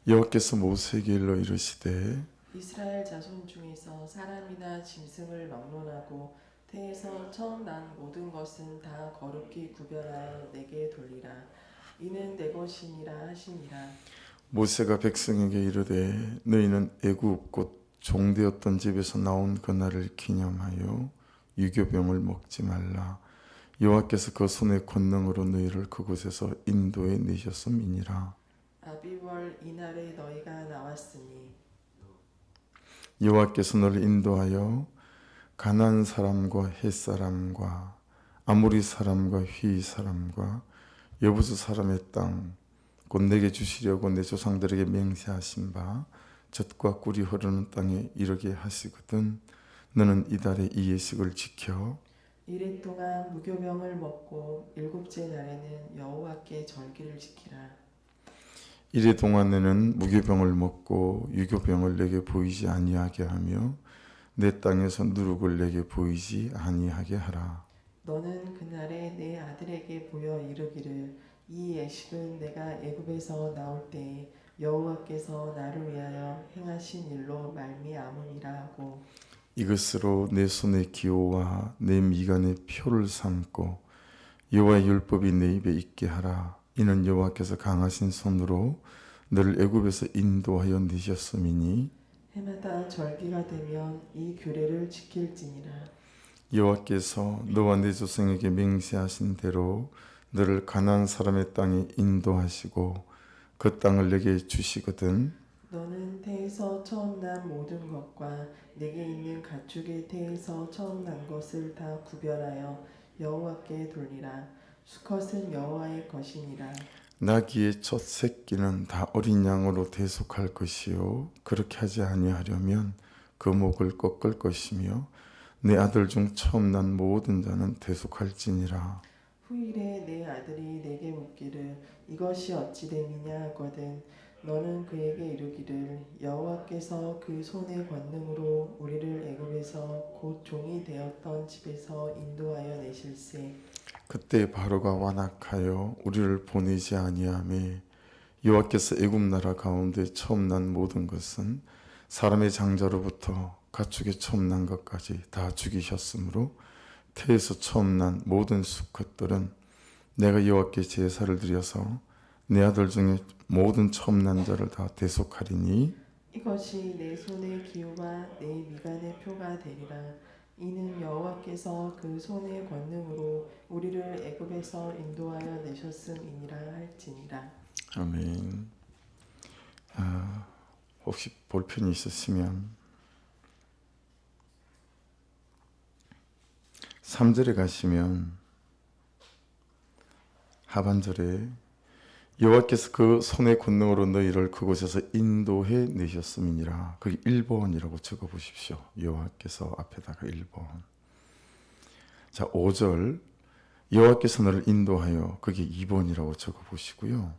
여호와께서 모세에게 일러 이르시되 이스라엘 자손 중에서 사람이나 짐승을 막론하고 태에서 처음 난 모든 것은 다 거룩히 구별하여 내게 돌리라. 이는 내 것이니라 하시니라. 모세가 백성에게 이르되 너희는 애굽 곧 종되었던 집에서 나온 그날을 기념하여 유교병을 먹지 말라. 여호와께서 그 손의 권능으로 너희를 그곳에서 인도해 내셨음이니라. 아비월 이날에 너희가 나왔으니 여호와께서 너를 인도하여 가나안 사람과 헷 사람과 아모리 사람과 휘 사람과 여부수 사람의 땅 곧 내게 주시려고 내 조상들에게 맹세하신 바 젖과 꿀이 흐르는 땅에 이르게 하시거든. 너는 이달에 이 예식을 지켜 이래 동안 무교병을 먹고 일곱째 날에는 여호와께 절기를 지키라. 이래 동안에는 무교병을 먹고 유교병을 내게 보이지 아니하게 하며 내 땅에서 누룩을 내게 보이지 아니하게 하라. 너는 그날에 내 아들에게 보여 이르기를 이 예식은 내가 애굽에서 나올 때에 여호와께서 나를 위하여 행하신 일로 말미암으니라 하고 이것으로 내 손의 기호와 내 미간의 표를 삼고 여호와의 율법이 내 입에 있게 하라. 이는 여호와께서 강하신 손으로 너를 애굽에서 인도하여 내셨음이니 해마다 절기가 되면 이 규례를 지킬지니라. 여호와께서 너와 내 조상에게 맹세하신 대로 너를 가나안 사람의 땅에 인도하시고 그 땅을 내게 주시거든. 너는 태에서 처음 난 모든 것과 내게 있는 가축의 태에서 처음 난 것을 다 구별하여 여호와께 돌리라. 수컷은 여호와의 것이니라. 나귀의 첫 새끼는 다 어린 양으로 대속할 것이요 그렇게 하지 아니하려면 그 목을 꺾을 것이며 내 아들 중 처음 난 모든 자는 대속할지니라. 후일에 내 아들이 내게 묻기를 이것이 어찌 됨이냐 하거든 너는 그에게 이르기를 여호와께서 그 손의 권능으로 우리를 애굽에서 곧 종이 되었던 집에서 인도하여 내실세. 그때 바로가 완악하여 우리를 보내지 아니하매 여호와께서 애굽 나라 가운데 처음 난 모든 것은 사람의 장자로부터 가축의 처음 난 것까지 다 죽이셨으므로 태에서 처음 난 모든 수컷들은 내가 여호와께 제사를 드려서 내 아들 중에 모든 처음 난 자를 다 대속하리니 이것이 내 손의 기호와 내 미간의 표가 되리라. 이는 여호와께서 그 손의 권능으로 우리를 애굽에서 인도하여 내셨음이니라 할지니라. 아멘. 혹시 볼펜이 있으시면 3절에 가시면 하반절에 여호와께서 그 손의 권능으로 너희를 그곳에서 인도해 내셨음이니라. 거기 1번이라고 적어 보십시오. 여호와께서 앞에다가 1번. 자, 5절 여호와께서 너를 인도하여 거기 2번이라고 적어 보시고요.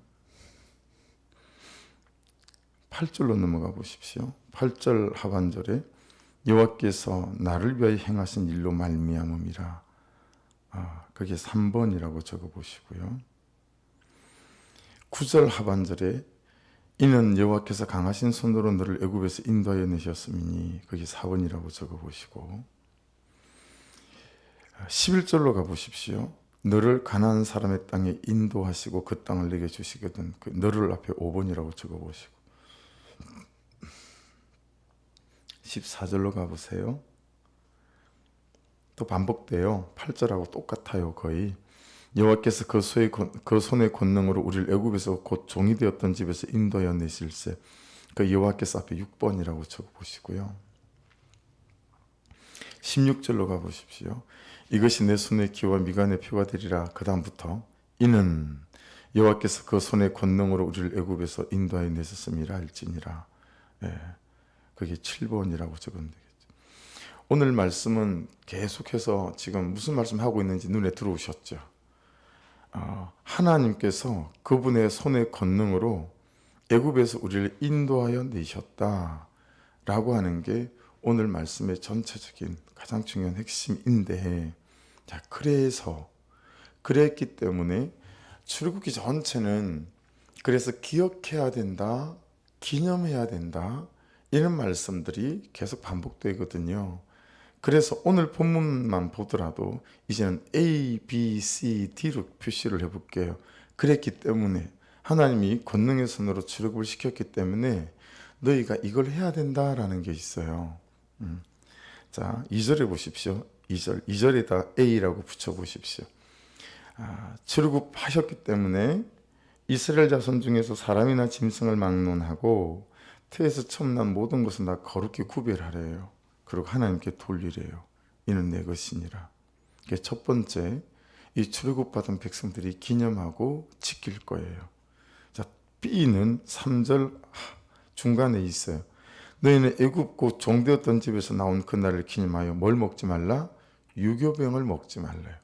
8절로 넘어가 보십시오. 8절 하반절에 여호와께서 나를 위하여 행하신 일로 말미암음이라. 거기에 3번이라고 적어 보시고요. 9절 하반절에 이는 여호와께서 강하신 손으로 너를 애굽에서 인도하여 내셨음이니 거기 4번이라고 적어 보시고 11절로 가 보십시오. 너를 가나안 사람의 땅에 인도하시고 그 땅을 내게 주시거든. 그 너를 앞에 5번이라고 적어 보시고 14절로 가보세요. 또 반복돼요. 8절하고 똑같아요. 거의. 여호와께서 그 손의 권능으로 우리를 애굽에서 곧 종이 되었던 집에서 인도하여 내실세. 그 여호와께서 앞에 6번이라고 적어보시고요. 16절로 가보십시오. 이것이 내 손의 기호와 미간의 표가 되리라. 그 다음부터 이는 여호와께서 그 손의 권능으로 우리를 애굽에서 인도하여 내셨음이라 할지니라. 그게 7번이라고 적으면 되겠죠. 오늘 말씀은 계속해서 지금 무슨 말씀하고 있는지 눈에 들어오셨죠. 하나님께서 그분의 손의 권능으로 애굽에서 우리를 인도하여 내셨다라고 하는 게 오늘 말씀의 전체적인 가장 중요한 핵심인데, 자, 그랬기 때문에 출애굽기 전체는 그래서 기억해야 된다, 기념해야 된다. 이런 말씀들이 계속 반복되거든요. 그래서 오늘 본문만 보더라도 이제는 A, B, C, D로 표시를 해볼게요. 그랬기 때문에 하나님이 권능의 손으로 출애굽을 시켰기 때문에 너희가 이걸 해야 된다라는 게 있어요. 자, 2절에 보십시오. 2절에다 A라고 붙여보십시오. 출애굽하셨기 때문에 이스라엘 자손 중에서 사람이나 짐승을 막론하고 태에서 처음 난 모든 것은 다 거룩히 구별하래요. 그리고 하나님께 돌리래요. 이는 내 것이니라. 이게 첫 번째, 이 출애굽받은 백성들이 기념하고 지킬 거예요. 자, B는 3절 중간에 있어요. 너희는 애굽 곧 종되었던 집에서 나온 그날을 기념하여 뭘 먹지 말라? 유교병을 먹지 말래요.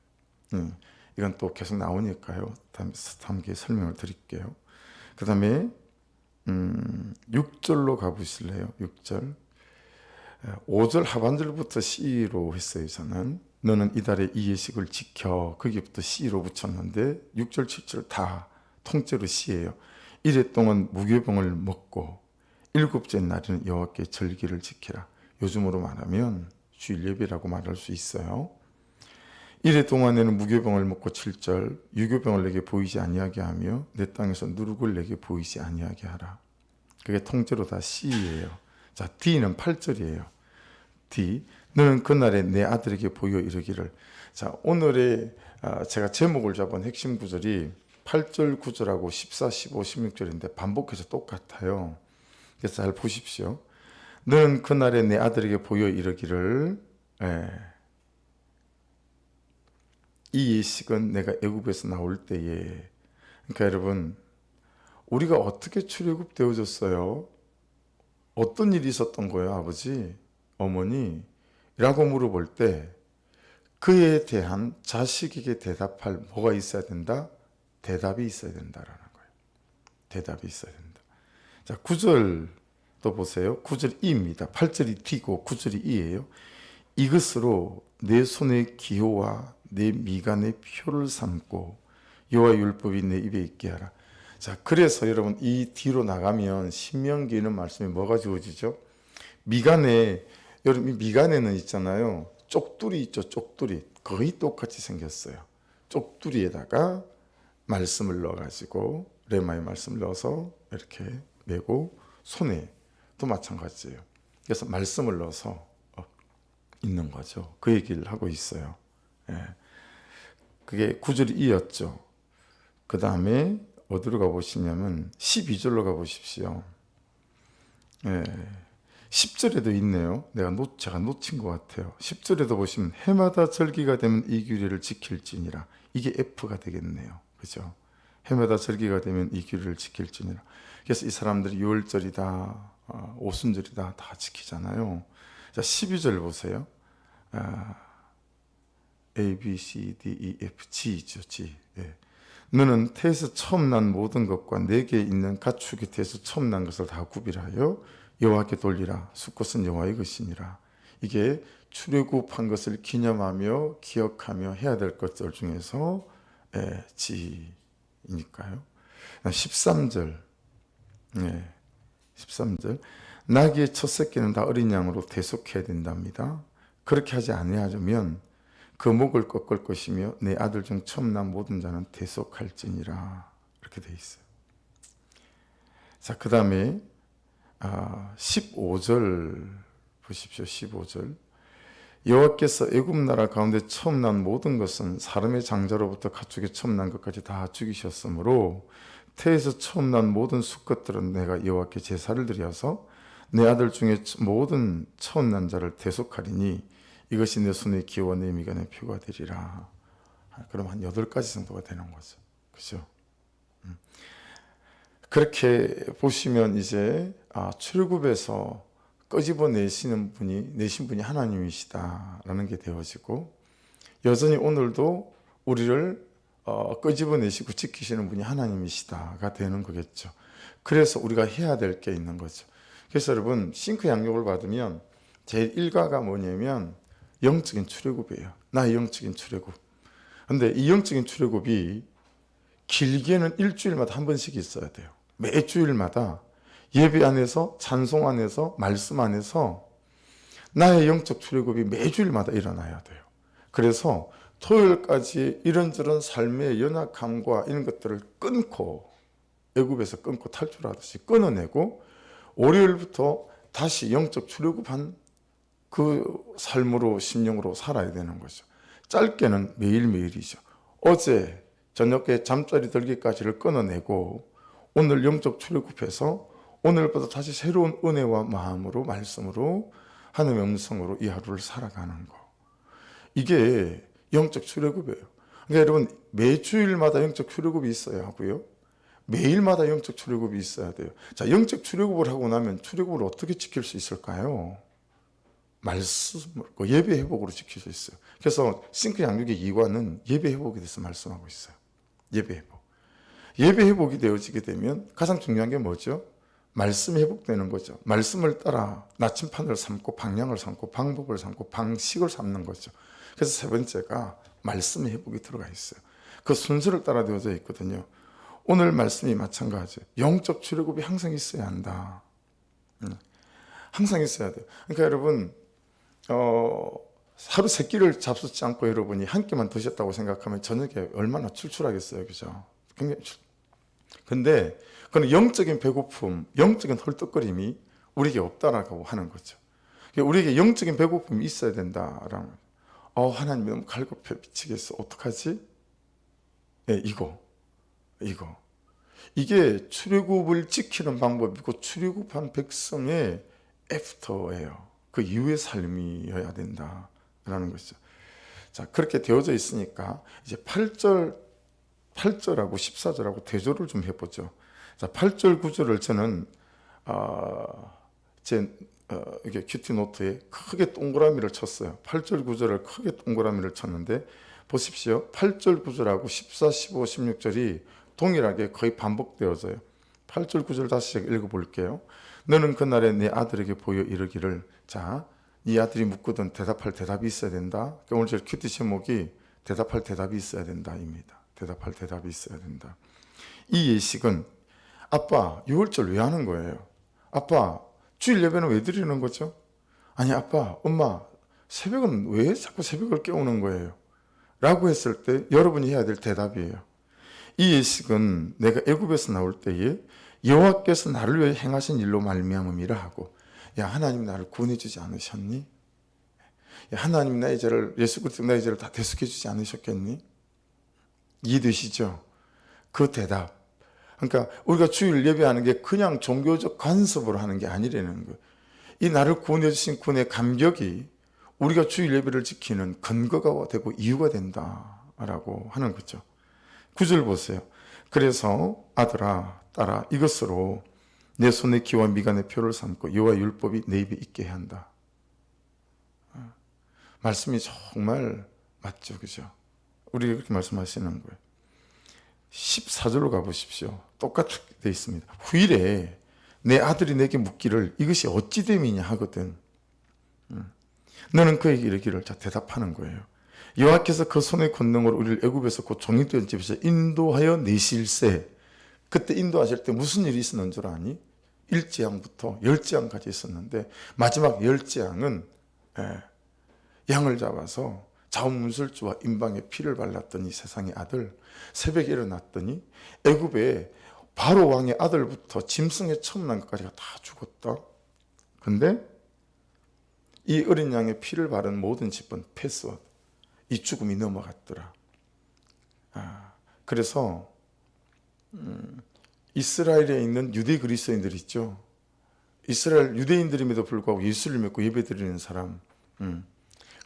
이건 또 계속 나오니까요. 다음에 설명을 드릴게요. 그 다음에 6절로 가보실래요? 6절. 5절 하반절부터 C로 했어요. 저는 너는 이달의 이 예식을 지켜. 거기부터 C로 붙였는데 6절 7절 다 통째로 C예요. 이래 동안 무교병을 먹고 일곱째 날에는 여호와께 절기를 지키라. 요즘으로 말하면 주일 예배라고 말할 수 있어요. 이래 동안에는 무교병을 먹고 7절 유교병을 내게 보이지 아니하게 하며 내 땅에서 누룩을 내게 보이지 아니하게 하라. 그게 통째로 다 C예요. 자, D는 8절이에요. D, 너는 그날에 내 아들에게 보여 이르기를. 자, 오늘의 제가 제목을 잡은 핵심 구절이 8절, 9절하고 14, 15, 16절인데 반복해서 똑같아요. 그래서 잘 보십시오. 너는 그날에 내 아들에게 보여 이르기를. 이 예식은 내가 애굽에서 나올 때에. 그러니까 여러분, 우리가 어떻게 출애굽되어졌어요? 어떤 일이 있었던 거예요, 아버지, 어머니? 라고 물어볼 때 그에 대한 자식에게 대답할 뭐가 있어야 된다? 대답이 있어야 된다라는 거예요. 대답이 있어야 된다. 자, 9절 또 보세요. 9절 E입니다. 8절이 D고 9절이 E예요. 이것으로 내 손의 기호와 내 미간의 표를 삼고 여호와의 율법이 내 입에 있게 하라. 자, 그래서 여러분 이 뒤로 나가면 신명기에는 말씀이 뭐가 주어지죠? 미간에, 여러분 미간에는 있잖아요. 쪽두리 있죠. 쪽두리. 거의 똑같이 생겼어요. 쪽두리에다가 말씀을 넣어가지고 레마의 말씀을 넣어서 이렇게 메고 손에 또 마찬가지예요. 그래서 말씀을 넣어서 있는 거죠. 그 얘기를 하고 있어요. 그게 9절이 이었죠. 그 다음에 어디로 가보시냐면 12절로 가보십시오. 10절에도 있네요. 제가 놓친 것 같아요. 10절에도 보시면 해마다 절기가 되면 이 규례를 지킬지니라. 이게 F가 되겠네요. 그죠? 해마다 절기가 되면 이 규례를 지킬지니라. 그래서 이 사람들이 유월절이다, 오순절이다 다 지키잖아요. 자, 12절 보세요. A, B, C, D, E, F, G죠. G. 너는 태에서 처음 난 모든 것과 내게 있는 가축의 태에서 처음 난 것을 다 구별하여 여호와께 돌리라. 숫것은 여호와의 것이니라. 이게 출애굽한 것을 기념하며 기억하며 해야 될 것들 중에서 G이니까요. 13절. 13절. 나귀의 첫 새끼는 다 어린 양으로 대속해야 된답니다. 그렇게 하지 아니하면 그 목을 꺾을 것이며 내 아들 중 처음 난 모든 자는 대속할지니라. 이렇게 돼 있어요. 자, 그 다음에 15절 보십시오. 15절. 여호와께서 애굽 나라 가운데 처음 난 모든 것은 사람의 장자로부터 가축의 처음 난 것까지 다 죽이셨으므로 태에서 처음 난 모든 수컷들은 내가 여호와께 제사를 드려서 내 아들 중에 모든 처음 난 자를 대속하리니 이것이 내 손의 기호와 내 미간의 표가 되리라. 그럼 한 8가지 정도가 되는 거죠. 그죠? 그렇게 보시면 이제 출애굽에서 끄집어 내신 분이 하나님이시다라는 게 되어지고, 여전히 오늘도 우리를 끄집어 내시고 지키시는 분이 하나님이시다가 되는 거겠죠. 그래서 우리가 해야 될 게 있는 거죠. 그래서 여러분 싱크 양육을 받으면 제일 일과가 뭐냐면 영적인 출애굽이에요. 나의 영적인 출애굽. 근데 이 영적인 출애굽이 길게는 일주일마다 한 번씩 있어야 돼요. 매 주일마다 예배 안에서, 찬송 안에서, 말씀 안에서 나의 영적 출애굽이 매주일마다 일어나야 돼요. 그래서 토요일까지 이런저런 삶의 연약함과 이런 것들을 끊고, 애굽에서 끊고 탈출하듯이 끊어내고, 월요일부터 다시 영적 출애굽한 그 삶으로, 심령으로 살아야 되는 거죠. 짧게는 매일매일이죠. 어제 저녁에 잠자리 들기까지를 끊어내고 오늘 영적 출애굽해서 오늘부터 다시 새로운 은혜와 마음으로, 말씀으로, 하나님의 음성으로 이 하루를 살아가는 거. 이게 영적 출애굽이에요. 그러니까 여러분, 매주일마다 영적 출애굽이 있어야 하고요, 매일마다 영적 출애굽이 있어야 돼요. 자, 영적 출애굽을 하고 나면 출애굽을 어떻게 지킬 수 있을까요? 말씀으로, 예배 회복으로 지킬 수 있어요. 그래서 싱크 양육의 2과는 예배 회복에 대해서 말씀하고 있어요. 예배 회복. 예배 회복이 되어지게 되면 가장 중요한 게 뭐죠? 말씀이 회복되는 거죠. 말씀을 따라 나침판을 삼고 방향을 삼고 방법을 삼고 방식을 삼는 거죠. 그래서 세 번째가 말씀의 회복이 들어가 있어요. 그 순서를 따라 되어져 있거든요. 오늘 말씀이 마찬가지예요. 영적 출애굽이 항상 있어야 한다. 항상 있어야 돼요. 그러니까 여러분, 하루 세 끼를 잡수지 않고 여러분이 한 끼만 드셨다고 생각하면 저녁에 얼마나 출출하겠어요, 그죠? 근데 그건 영적인 배고픔, 영적인 헐떡거림이 우리에게 없다라고 하는 거죠. 우리에게 영적인 배고픔이 있어야 된다라는 거죠. 하나님 너무 갈급해 미치겠어. 어떡하지? 네, 이거. 이게 출애굽을 지키는 방법이고 출애굽한 백성의 애프터예요. 그 이후의 삶이어야 된다라는 것이죠. 자, 그렇게 되어져 있으니까 이제 8절하고 14절하고 대조를 좀 해보죠. 자, 8절 9절을 저는 이게 큐티 노트에 크게 동그라미를 쳤어요. 8절 9절을 크게 동그라미를 쳤는데 보십시오. 8절 9절하고 14, 15, 16절이 동일하게 거의 반복되어져요. 8절 9절 다시 읽어볼게요. 너는 그날에 내 아들에게 보여 이르기를, 자, 네 아들이 묻거든 대답할 대답이 있어야 된다. 오늘 제 큐티 제목이 대답할 대답이 있어야 된다입니다. 대답할 대답이 있어야 된다. 이 예식은 아빠 6월절 왜 하는 거예요? 아빠 주일 예배는 왜 드리는 거죠? 아니 아빠, 엄마 새벽은 왜 자꾸 새벽을 깨우는 거예요? 라고 했을 때 여러분이 해야 될 대답이에요. 이 예식은 내가 애굽에서 나올 때에 여호와께서 나를 위해 행하신 일로 말미암음이라 하고, 야, 하나님 나를 구원해 주지 않으셨니? 야, 하나님 나의 죄를, 예수 그리스도 나의 죄를 다 대속해 주지 않으셨겠니? 이해되시죠? 그 대답. 그러니까 우리가 주일 예배하는 게 그냥 종교적 간섭으로 하는 게 아니라는 거예요. 이 나를 구원해 주신 구원의 감격이 우리가 주일 예배를 지키는 근거가 되고 이유가 된다라고 하는 거죠. 9절 보세요. 그래서 아들아 딸아 이것으로 내 손의 기와 미간의 표를 삼고 여호와 율법이 내 입에 있게 해야 한다. 말씀이 정말 맞죠, 그죠? 우리가 그렇게 말씀하시는 거예요. 14절로 가보십시오. 똑같이 되어 있습니다. 후일에 내 아들이 내게 묻기를 이것이 어찌 됨이냐 하거든. 너는 그에게 이르기를, 자, 대답하는 거예요. 여호와께서 그 손의 권능으로 우리를 애굽에서 곧 종이 되던 집에서 인도하여 내실세. 그때 인도하실 때 무슨 일이 있었는 줄 아니? 1재앙부터 10재앙까지 있었는데 마지막 10재앙은 양을 잡아서 자원문술주와 임방에 피를 발랐더니 세상의 아들, 새벽에 일어났더니 애굽에 바로 왕의 아들부터 짐승의 처음 난 것까지가 다 죽었다. 근데 이 어린 양의 피를 바른 모든 집은 패스워드, 이 죽음이 넘어갔더라. 그래서 이스라엘에 있는 유대 그리스도인들 있죠. 이스라엘 유대인들임에도 불구하고 예수를 믿고 예배드리는 사람,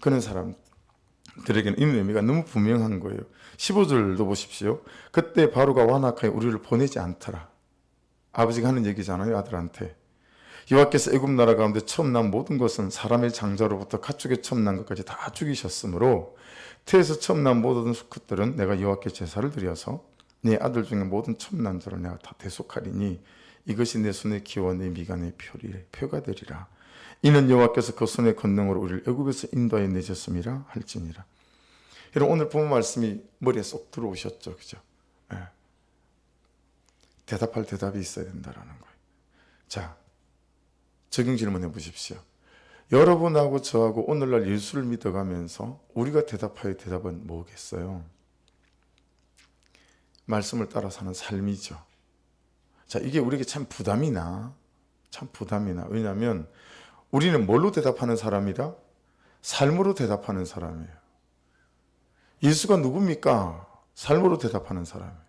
그런 사람들에게는 이 의미가 너무 분명한 거예요. 15절도 보십시오. 그때 바로가 완악하여 우리를 보내지 않더라. 아버지가 하는 얘기잖아요, 아들한테. 여호와께서 애굽 나라 가운데 처음 난 모든 것은 사람의 장자로부터 가축의 처음 난 것까지 다 죽이셨으므로 태에서 처음 난 모든 수컷들은 내가 여호와께 제사를 드려서 네 아들 중에 모든 처음 난 자를 내가 다 대속하리니 이것이 내 손의 기와 내 미간의 표가 되리라. 이는 여호와께서 그 손의 권능으로 우리를 애굽에서 인도하여 내셨음이라 할지니라. 여러분, 오늘 본 말씀이 머리에 쏙 들어오셨죠, 그죠? 대답할 대답이 있어야 된다라는 거예요. 자, 적용 질문해 보십시오. 여러분하고 저하고 오늘날 예수를 믿어가면서 우리가 대답할 대답은 뭐겠어요? 말씀을 따라 사는 삶이죠. 자, 이게 우리에게 참 부담이 나. 왜냐하면 우리는 뭘로 대답하는 사람이라? 삶으로 대답하는 사람이에요. 예수가 누굽니까? 삶으로 대답하는 사람이에요.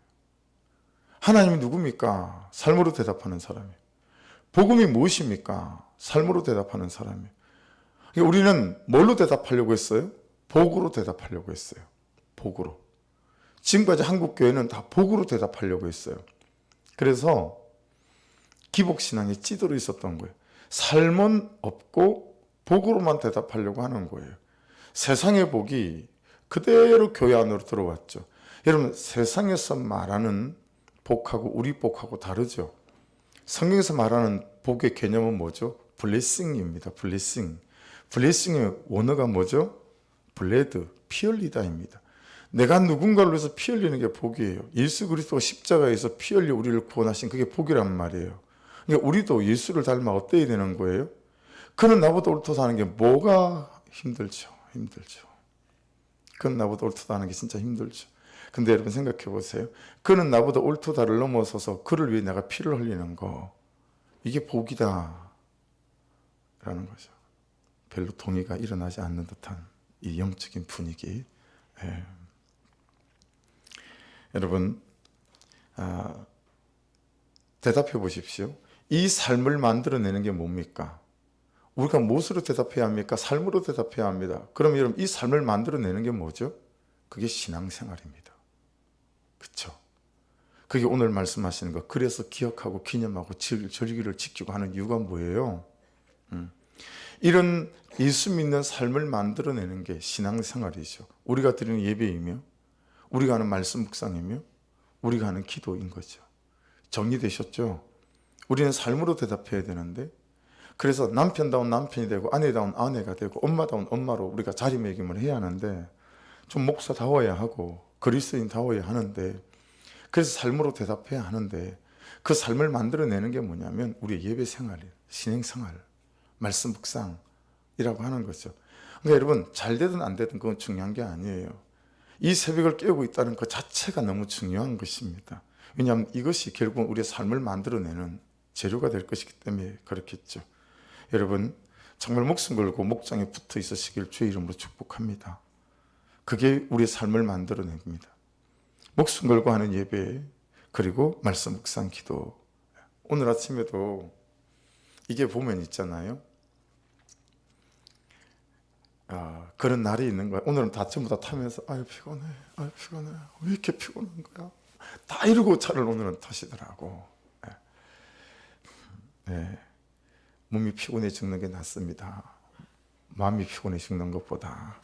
하나님이 누굽니까? 삶으로 대답하는 사람이에요. 복음이 무엇입니까? 삶으로 대답하는 사람이에요. 우리는 뭘로 대답하려고 했어요? 복으로 대답하려고 했어요. 복으로. 지금까지 한국교회는 다 복으로 대답하려고 했어요. 그래서 기복신앙의 찌들어 있었던 거예요. 삶은 없고 복으로만 대답하려고 하는 거예요. 세상의 복이 그대로 교회 안으로 들어왔죠. 여러분, 세상에서 말하는 복하고 우리 복하고 다르죠. 성경에서 말하는 복의 개념은 뭐죠? 블레싱입니다. 블레싱의 원어가 뭐죠? 블레드, 피 흘리다입니다. 내가 누군가를 위해서 피 흘리는 게 복이에요. 예수 그리스도가 십자가에서 피 흘려 우리를 구원하신 그게 복이란 말이에요. 그러니까 우리도 예수를 닮아 어때야 되는 거예요? 그는 나보다 옳다 사는 게 뭐가 힘들죠. 그는 나보다 옳다 하는 게 진짜 힘들죠. 근데 여러분 생각해 보세요. 그는 나보다 옳다를 넘어서서 그를 위해 내가 피를 흘리는 거, 이게 복이다 라는 거죠. 별로 동의가 일어나지 않는 듯한 이 영적인 분위기. 예. 여러분, 대답해 보십시오. 이 삶을 만들어내는 게 뭡니까? 우리가 무엇으로 대답해야 합니까? 삶으로 대답해야 합니다. 그럼 여러분, 이 삶을 만들어내는 게 뭐죠? 그게 신앙생활입니다. 그렇죠? 그게 오늘 말씀하시는 거. 그래서 기억하고 기념하고 절기를 지키고 하는 이유가 뭐예요? 이런 예수 믿는 삶을 만들어내는 게 신앙생활이죠. 우리가 드리는 예배이며 우리가 하는 말씀 묵상이며 우리가 하는 기도인 거죠. 정리되셨죠? 우리는 삶으로 대답해야 되는데, 그래서 남편다운 남편이 되고 아내다운 아내가 되고 엄마다운 엄마로 우리가 자리매김을 해야 하는데, 좀 목사다워야 하고 그리스도인다워야 하는데, 그래서 삶으로 대답해야 하는데, 그 삶을 만들어내는 게 뭐냐면 우리의 예배 생활이에요. 신행생활, 말씀 묵상이라고 하는 거죠. 그러니까 여러분, 잘 되든 안 되든 그건 중요한 게 아니에요. 이 새벽을 깨우고 있다는 것 자체가 너무 중요한 것입니다. 왜냐하면 이것이 결국은 우리의 삶을 만들어내는 재료가 될 것이기 때문에 그렇겠죠. 여러분, 정말 목숨 걸고 목장에 붙어 있으시길 주의 이름으로 축복합니다. 그게 우리의 삶을 만들어냅니다. 목숨 걸고 하는 예배, 그리고 말씀 묵상 기도. 오늘 아침에도 이게 보면 있잖아요. 그런 날이 있는 거야. 오늘은 다 전부 다 타면서 아유 피곤해 왜 이렇게 피곤한 거야, 다 이러고 차를 오늘은 타시더라고. 네. 몸이 피곤해 죽는 게 낫습니다. 마음이 피곤해 죽는 것보다.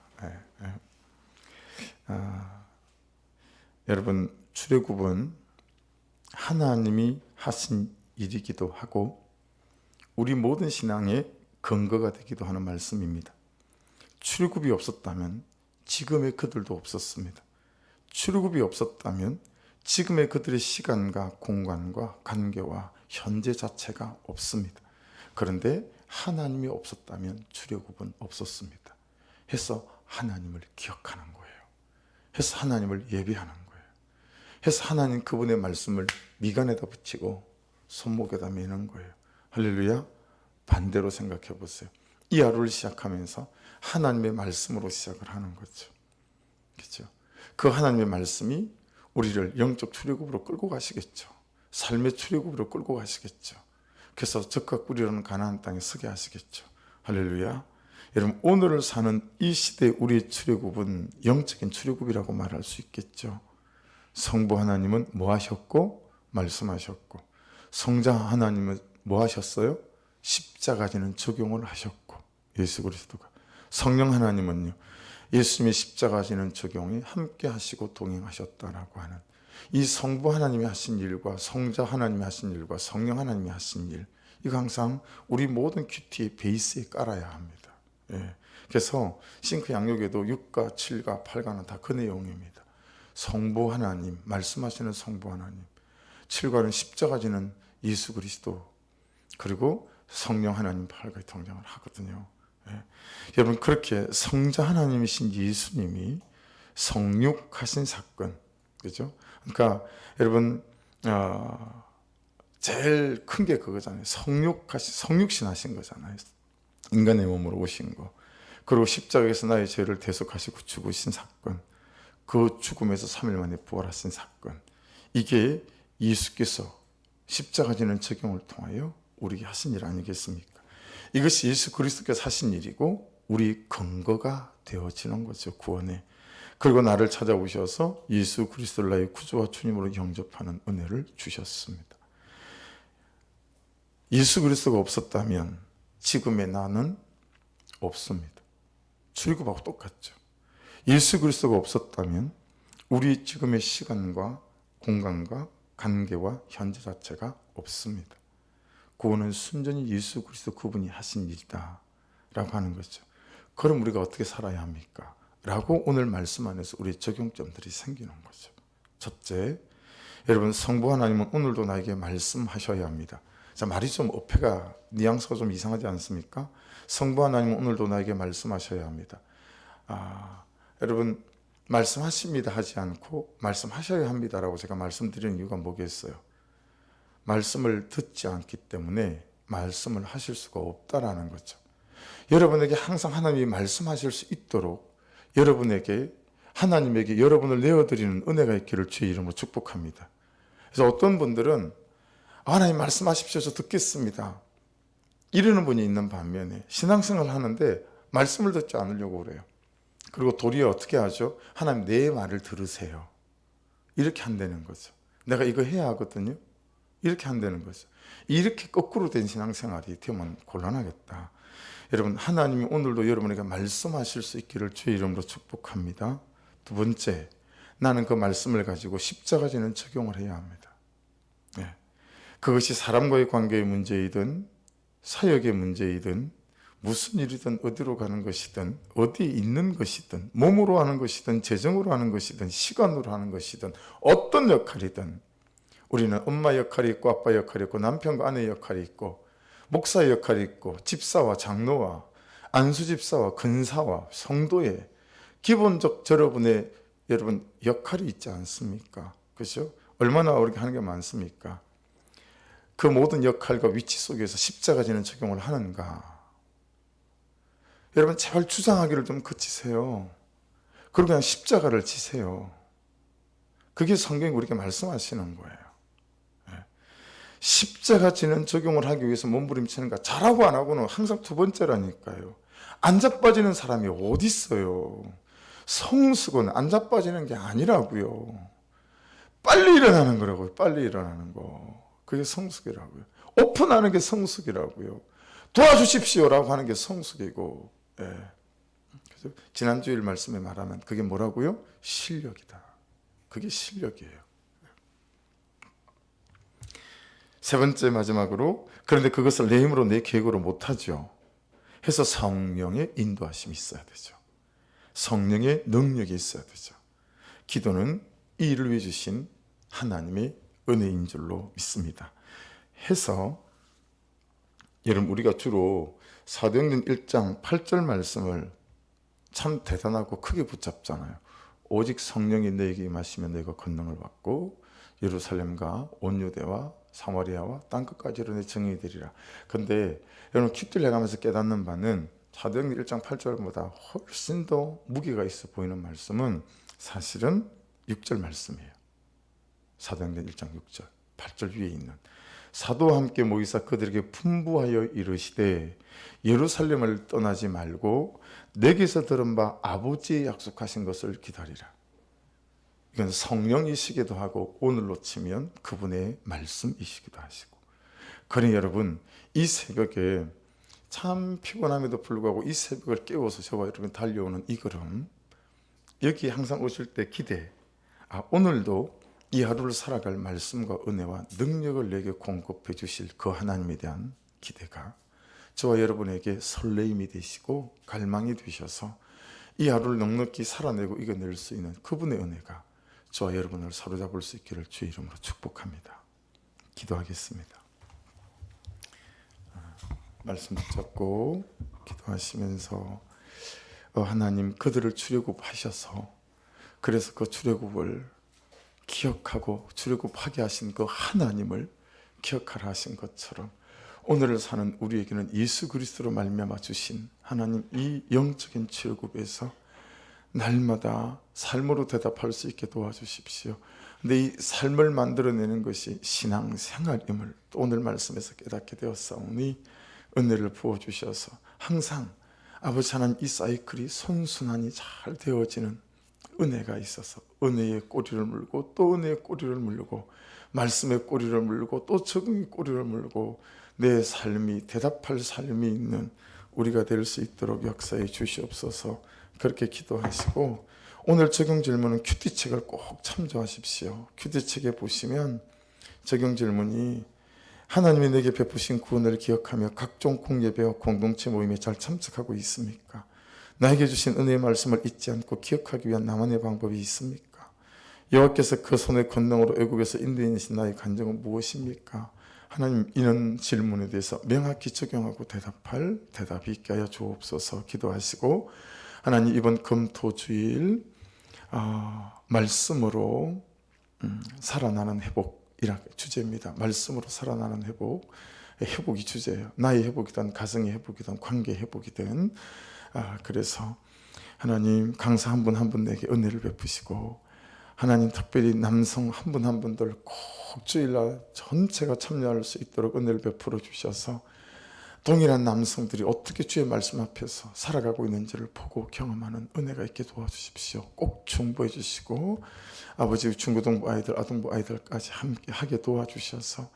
여러분, 출애굽은 하나님이 하신 일이기도 하고 우리 모든 신앙의 근거가 되기도 하는 말씀입니다. 출애굽이 없었다면 지금의 그들도 없었습니다. 출애굽이 없었다면 지금의 그들의 시간과 공간과 관계와 현재 자체가 없습니다. 그런데 하나님이 없었다면 출애굽은 없었습니다. 해서 하나님을 기억하는 거예요. 해서 하나님을 예배하는 거예요. 해서 하나님 그분의 말씀을 미간에다 붙이고 손목에다 매는 거예요. 할렐루야. 반대로 생각해 보세요. 이 하루를 시작하면서 하나님의 말씀으로 시작을 하는 거죠. 그렇죠? 그 하나님의 말씀이 우리를 영적 출애굽으로 끌고 가시겠죠. 삶의 출애굽으로 끌고 가시겠죠. 그래서 적과 꿀이라는 가나안 땅에 서게 하시겠죠. 할렐루야. 여러분, 오늘을 사는 이 시대의 우리의 출애굽은 영적인 출애굽이라고 말할 수 있겠죠. 성부 하나님은 뭐 하셨고 말씀하셨고, 성자 하나님은 뭐 하셨어요? 십자가 지는 적용을 하셨고, 예수 그리스도가. 성령 하나님은요, 예수님의 십자가 지는 적용이 함께 하시고 동행하셨다라고 하는 이 성부 하나님이 하신 일과 성자 하나님이 하신 일과 성령 하나님이 하신 일, 이거 항상 우리 모든 큐티의 베이스에 깔아야 합니다. 그래서 싱크 양육에도 6과 7과 8과는 다 그 내용입니다. 성부 하나님, 말씀하시는 성부 하나님, 7과는 십자가 지는 예수 그리스도, 그리고 성령 하나님 팔과의 동정을 하거든요. 예. 여러분, 그렇게 성자 하나님이신 예수님이 성육하신 사건, 그죠? 그러니까 여러분, 제일 큰 게 그거잖아요. 성육신 하신 거잖아요. 인간의 몸으로 오신 거. 그리고 십자가에서 나의 죄를 대속하시고 죽으신 사건. 그 죽음에서 3일 만에 부활하신 사건. 이게 예수께서 십자가 지는 적용을 통하여 우리에게 하신 일 아니겠습니까? 이것이 예수 그리스도께서 하신 일이고 우리 근거가 되어지는 거죠. 구원에. 그리고 나를 찾아오셔서 예수 그리스도를 나의 구주와 주님으로 영접하는 은혜를 주셨습니다. 예수 그리스도가 없었다면 지금의 나는 없습니다. 출애굽하고 똑같죠. 예수 그리스도가 없었다면 우리 지금의 시간과 공간과 관계와 현재 자체가 없습니다. 구원은 순전히 예수 그리스도 그분이 하신 일이다 라고 하는 거죠. 그럼 우리가 어떻게 살아야 합니까? 라고 오늘 말씀 안에서 우리 적용점들이 생기는 거죠. 첫째, 여러분, 성부 하나님은 오늘도 나에게 말씀하셔야 합니다. 자, 말이 좀 어폐가 뉘앙스가 좀 이상하지 않습니까? 성부 하나님은 오늘도 나에게 말씀하셔야 합니다. 여러분, 말씀하십니다 하지 않고 말씀하셔야 합니다라고 제가 말씀드리는 이유가 뭐겠어요? 말씀을 듣지 않기 때문에 말씀을 하실 수가 없다라는 거죠. 여러분에게 항상 하나님이 말씀하실 수 있도록 여러분에게, 하나님에게 여러분을 내어드리는 은혜가 있기를 주의 이름으로 축복합니다. 그래서 어떤 분들은 하나님 말씀하십시오, 저 듣겠습니다, 이러는 분이 있는 반면에 신앙생활을 하는데 말씀을 듣지 않으려고 그래요. 그리고 도리어 어떻게 하죠? 하나님 내 말을 들으세요, 이렇게 한다는 거죠. 내가 이거 해야 하거든요, 이렇게 한다는 거죠. 이렇게 거꾸로 된 신앙생활이 되면 곤란하겠다. 여러분, 하나님이 오늘도 여러분에게 말씀하실 수 있기를 주의 이름으로 축복합니다. 두 번째, 나는 그 말씀을 가지고 십자가 지는 적용을 해야 합니다. 네. 그것이 사람과의 관계의 문제이든 사역의 문제이든 무슨 일이든 어디로 가는 것이든 어디에 있는 것이든 몸으로 하는 것이든 재정으로 하는 것이든 시간으로 하는 것이든 어떤 역할이든 우리는 엄마 역할이 있고 아빠 역할이 있고 남편과 아내 역할이 있고 목사의 역할이 있고 집사와 장로와 안수집사와 근사와 성도의 기본적 여러분의 역할이 있지 않습니까? 그렇죠? 얼마나 우리가 하는 게 많습니까? 그 모든 역할과 위치 속에서 십자가 지는 적용을 하는가? 여러분, 제발 주장하기를 좀 그치세요. 그리고 그냥 십자가를 지세요. 그게 성경이 우리에게 말씀하시는 거예요. 십자가 지는 적용을 하기 위해서 몸부림치는 거 잘하고 안 하고는 항상 두 번째라니까요. 안 자빠지는 사람이 어디 있어요? 성숙은 안 자빠지는 게 아니라고요. 빨리 일어나는 거라고요. 빨리 일어나는 거. 그게 성숙이라고요. 오픈하는 게 성숙이라고요. 도와주십시오라고 하는 게 성숙이고. 그래서 지난주일 말씀에 말하면 그게 뭐라고요? 실력이다. 그게 실력이에요. 세 번째, 마지막으로, 그런데 그것을 내 힘으로 내 계획으로 못하죠. 해서 성령의 인도하심이 있어야 되죠. 성령의 능력이 있어야 되죠. 기도는 이 일을 위해 주신 하나님의 은혜인 줄로 믿습니다. 해서 여러분, 우리가 주로 사도행전 1장 8절 말씀을 참 대단하고 크게 붙잡잖아요. 오직 성령이 너에게 임하시면 너희가 권능을 받고 예루살렘과 온 유대와 사마리아와 땅끝까지로 내 증인이 되리라. 근데 여러분, 큐티를 해가면서 깨닫는 바는 사도행전 1장 8절보다 훨씬 더 무게가 있어 보이는 말씀은 사실은 6절 말씀이에요. 사도행전 1장 6절, 8절 위에 있는 사도와 함께 모이사 그들에게 분부하여 이르시되 예루살렘을 떠나지 말고 내게서 들은 바 아버지의 약속하신 것을 기다리라. 이건 성령이시기도 하고 오늘로 치면 그분의 말씀이시기도 하시고. 그러니 여러분, 이 새벽에 참 피곤함에도 불구하고 이 새벽을 깨워서 저와 여러분 달려오는 이 걸음, 여기 항상 오실 때 기대, 오늘도 이 하루를 살아갈 말씀과 은혜와 능력을 내게 공급해 주실 그 하나님에 대한 기대가 저와 여러분에게 설레임이 되시고 갈망이 되셔서 이 하루를 넉넉히 살아내고 이겨낼 수 있는 그분의 은혜가 저와 여러분을 사로잡을 수 있기를 주의 이름으로 축복합니다. 기도하겠습니다. 말씀 붙잡고 기도하시면서 하나님 그들을 출애굽하셔서 그래서 그 출애굽을 기억하고 출애굽하게 하신 그 하나님을 기억하라 하신 것처럼 오늘을 사는 우리에게는 예수 그리스도로 말미암아 주신 하나님 이 영적인 출애굽에서 날마다 삶으로 대답할 수 있게 도와주십시오. 근데 이 삶을 만들어내는 것이 신앙생활임을 또 오늘 말씀에서 깨닫게 되었사오니 은혜를 부어주셔서 항상 아버지 하나님 이 사이클이 선순환이 잘 되어지는 은혜가 있어서 은혜의 꼬리를 물고 또 은혜의 꼬리를 물고 말씀의 꼬리를 물고 또 적응의 꼬리를 물고 내 삶이 대답할 삶이 있는 우리가 될 수 있도록 역사해 주시옵소서. 그렇게 기도하시고 오늘 적용 질문은 큐티책을 꼭 참조하십시오. 큐티책에 보시면 적용 질문이 하나님이 내게 베푸신 구원을 기억하며 각종 공예배와 공동체 모임에 잘 참석하고 있습니까? 나에게 주신 은혜의 말씀을 잊지 않고 기억하기 위한 나만의 방법이 있습니까? 여호와께서 그 손의 권능으로 애굽에서 인도해내신 나의 간증은 무엇입니까? 하나님 이런 질문에 대해서 명확히 적용하고 대답할 대답이 있게 하여 주옵소서. 기도하시고 하나님 이번 금토주일 말씀으로 살아나는 회복이라는 주제입니다. 말씀으로 살아나는 회복, 회복이 주제예요. 나의 회복이든 가정의 회복이든 관계의 회복이든 그래서 하나님 강사 한 분 한 분 내게 은혜를 베푸시고 하나님 특별히 남성 한 분 한 분들 꼭 주일날 전체가 참여할 수 있도록 은혜를 베풀어 주셔서 동일한 남성들이 어떻게 주의 말씀 앞에서 살아가고 있는지를 보고 경험하는 은혜가 있게 도와주십시오. 꼭 중보해 주시고 아버지 중고등부 아이들 아동부 아이들까지 함께 하게 도와주셔서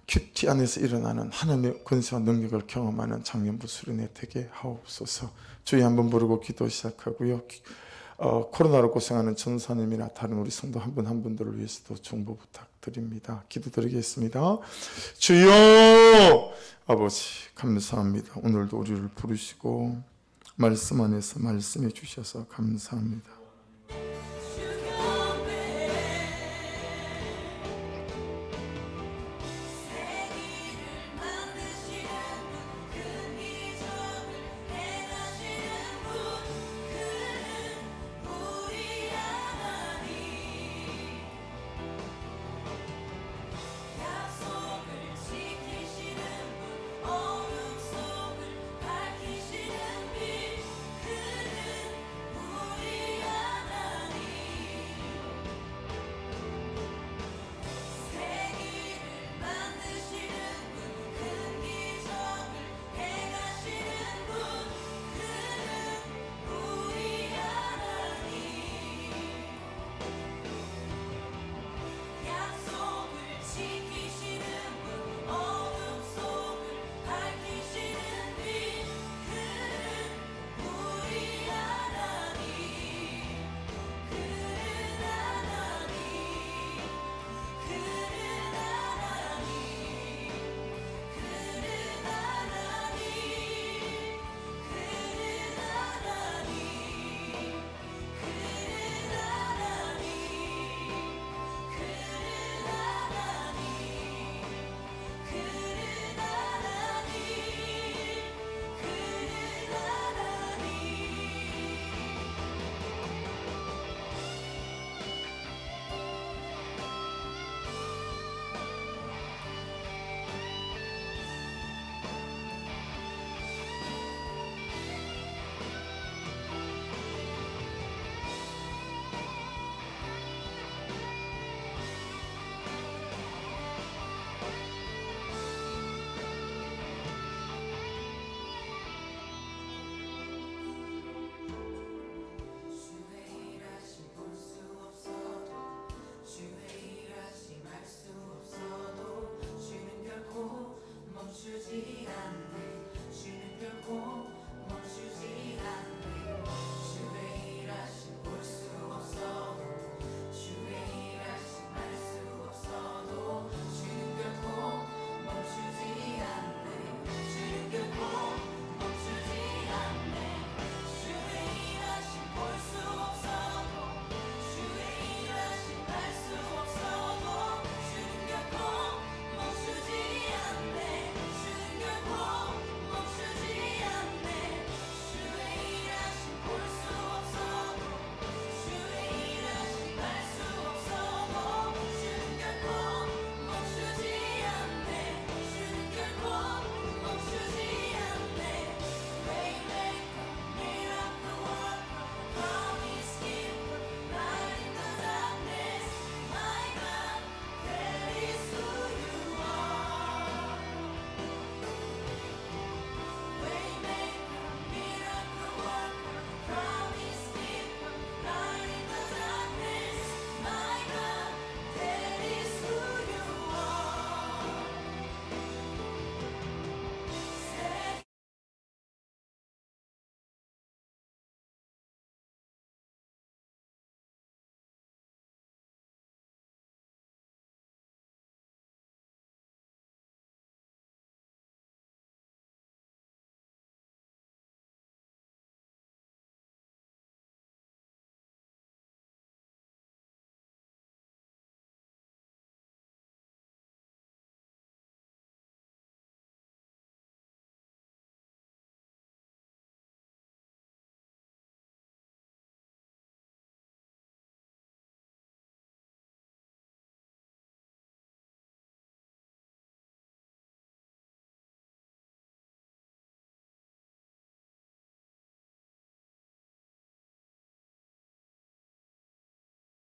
큐티 안에서 일어나는 하나님의 권세와 능력을 경험하는 장년부 수련회 되게 하옵소서. 주의 한번 부르고 기도 시작하고요. 코로나로 고생하는 전사님이나 다른 우리 성도 한 분 한 분들을 위해서도 중보 부탁드립니다. 기도드리겠습니다. 주여 아버지 감사합니다. 오늘도 우리를 부르시고 말씀 안에서 말씀해 주셔서 감사합니다.